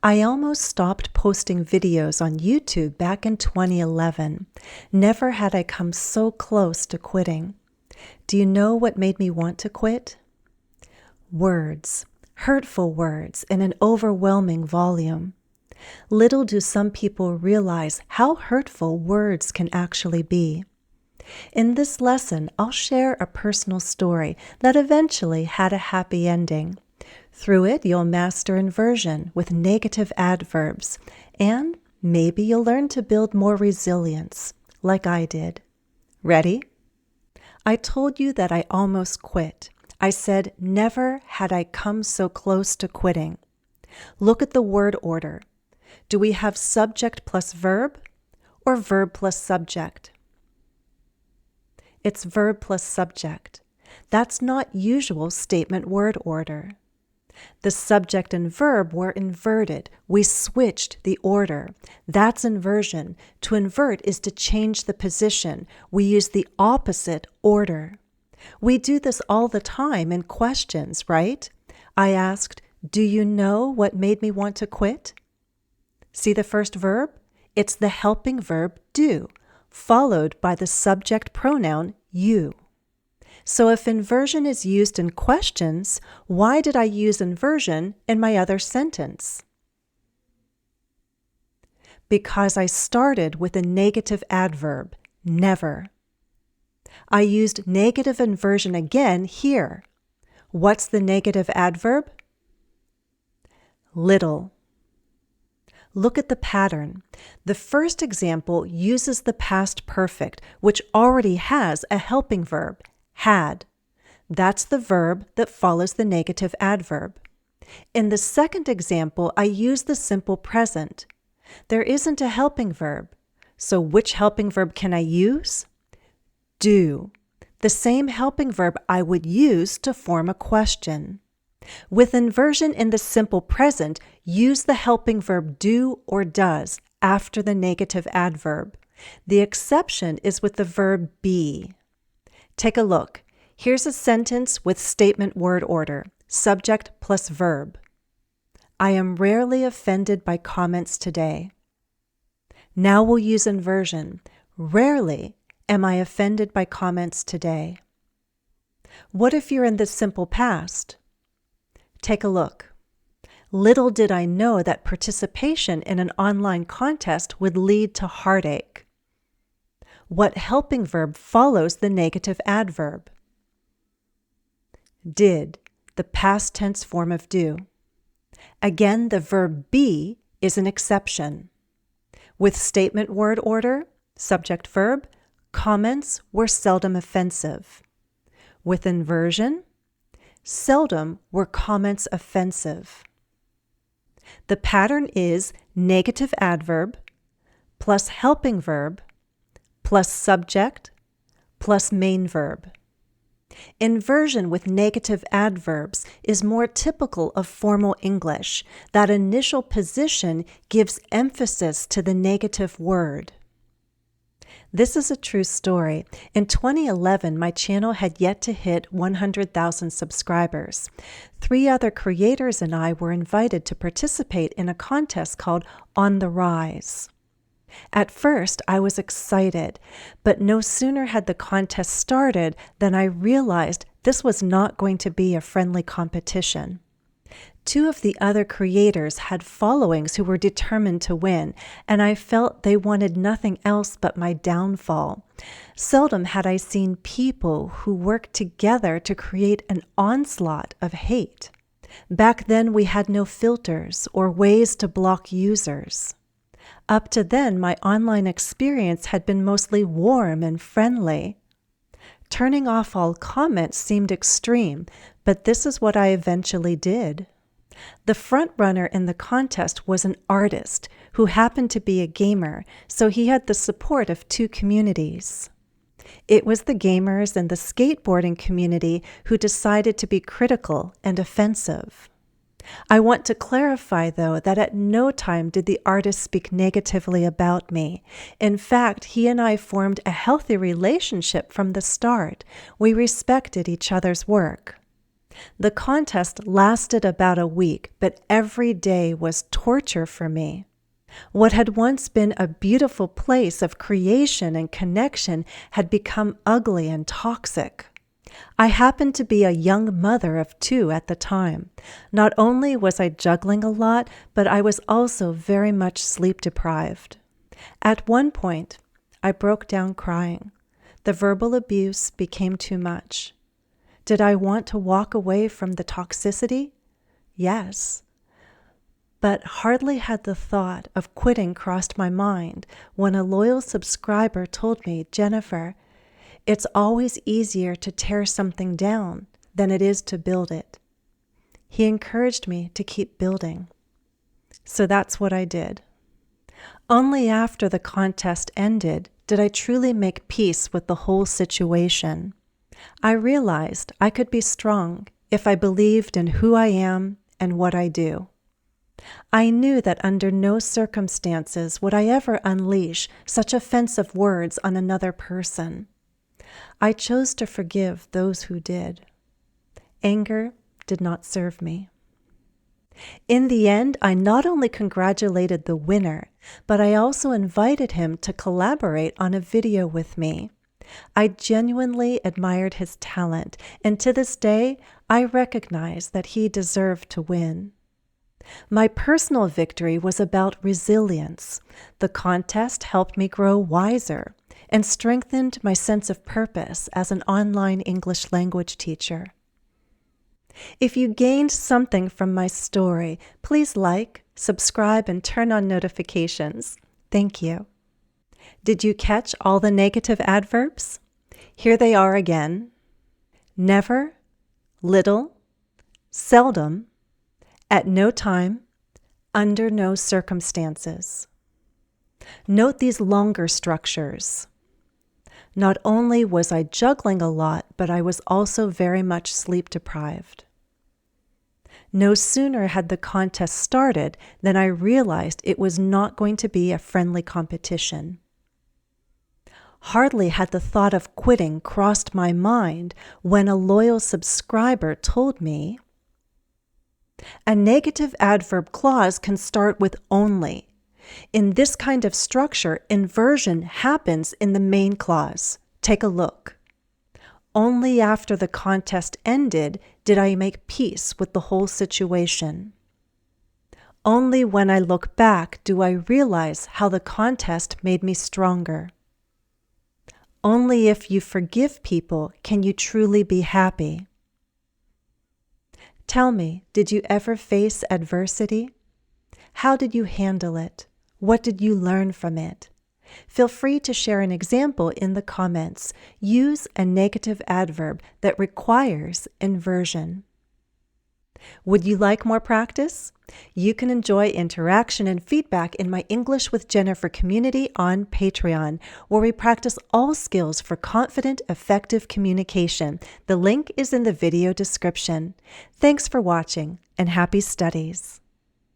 I almost stopped posting videos on YouTube back in 2011. Never had I come so close to quitting. Do you know what made me want to quit? Words, hurtful words in an overwhelming volume. Little do some people realize how hurtful words can actually be. In this lesson, I'll share a personal story that eventually had a happy ending. Through it, you'll master inversion with negative adverbs, and maybe you'll learn to build more resilience, like I did. Ready? I told you that I almost quit. I said, never had I come so close to quitting. Look at the word order. Do we have subject plus verb or verb plus subject? It's verb plus subject. That's not usual statement word order. The subject and verb were inverted. We switched the order. That's inversion. To invert is to change the position. We use the opposite order. We do this all the time in questions, right? I asked, do you know what made me want to quit? See the first verb? It's the helping verb do, followed by the subject pronoun you. So if inversion is used in questions, why did I use inversion in my other sentence? Because I started with a negative adverb, never. I used negative inversion again here. What's the negative adverb? Little. Look at the pattern. The first example uses the past perfect, which already has a helping verb, had. That's the verb that follows the negative adverb. In the second example, I use the simple present. There isn't a helping verb. So which helping verb can I use? Do. The same helping verb I would use to form a question. With inversion in the simple present, use the helping verb do or does after the negative adverb. The exception is with the verb be. Take a look. Here's a sentence with statement word order, subject plus verb. I am rarely offended by comments today. Now we'll use inversion. Rarely am I offended by comments today. What if you're in the simple past? Take a look. Little did I know that participation in an online contest would lead to heartache. What helping verb follows the negative adverb? Did, the past tense form of do. Again, the verb be is an exception. With statement word order, subject verb, comments were seldom offensive. With inversion, seldom were comments offensive. The pattern is negative adverb plus helping verb plus subject plus main verb. Inversion with negative adverbs is more typical of formal English. That initial position gives emphasis to the negative word. This is a true story. In 2011, my channel had yet to hit 100,000 subscribers. 3 other creators and I were invited to participate in a contest called On the Rise. At first, I was excited, but no sooner had the contest started than I realized this was not going to be a friendly competition. 2 of the other creators had followings who were determined to win, and I felt they wanted nothing else but my downfall. Seldom had I seen people who worked together to create an onslaught of hate. Back then, we had no filters or ways to block users. Up to then, my online experience had been mostly warm and friendly. Turning off all comments seemed extreme, but this is what I eventually did. The front runner in the contest was an artist who happened to be a gamer, so he had the support of 2 communities. It was the gamers and the skateboarding community who decided to be critical and offensive. I want to clarify, though, that at no time did the artist speak negatively about me. In fact, he and I formed a healthy relationship from the start. We respected each other's work. The contest lasted about a week, but every day was torture for me. What had once been a beautiful place of creation and connection had become ugly and toxic. I happened to be a young mother of 2 at the time. Not only was I juggling a lot, but I was also very much sleep deprived. At one point, I broke down crying. The verbal abuse became too much. Did I want to walk away from the toxicity? Yes. But hardly had the thought of quitting crossed my mind when a loyal subscriber told me, "Jennifer, it's always easier to tear something down than it is to build it." He encouraged me to keep building. So that's what I did. Only after the contest ended did I truly make peace with the whole situation. I realized I could be strong if I believed in who I am and what I do. I knew that under no circumstances would I ever unleash such offensive words on another person. I chose to forgive those who did. Anger did not serve me. In the end, I not only congratulated the winner, but I also invited him to collaborate on a video with me. I genuinely admired his talent, and to this day, I recognize that he deserved to win. My personal victory was about resilience. The contest helped me grow wiser and strengthened my sense of purpose as an online English language teacher. If you gained something from my story, please like, subscribe, and turn on notifications. Thank you. Did you catch all the negative adverbs? Here they are again. Never, little, seldom, at no time, under no circumstances. Note these longer structures. Not only was I juggling a lot, but I was also very much sleep deprived. No sooner had the contest started than I realized it was not going to be a friendly competition. Hardly had the thought of quitting crossed my mind when a loyal subscriber told me, "A negative adverb clause can start with only. In this kind of structure, inversion happens in the main clause. Take a look." Only after the contest ended did I make peace with the whole situation. Only when I look back do I realize how the contest made me stronger. Only if you forgive people can you truly be happy. Tell me, did you ever face adversity? How did you handle it? What did you learn from it? Feel free to share an example in the comments. Use a negative adverb that requires inversion. Would you like more practice? You can enjoy interaction and feedback in my English with Jennifer community on Patreon, where we practice all skills for confident, effective communication. The link is in the video description. Thanks for watching, and happy studies.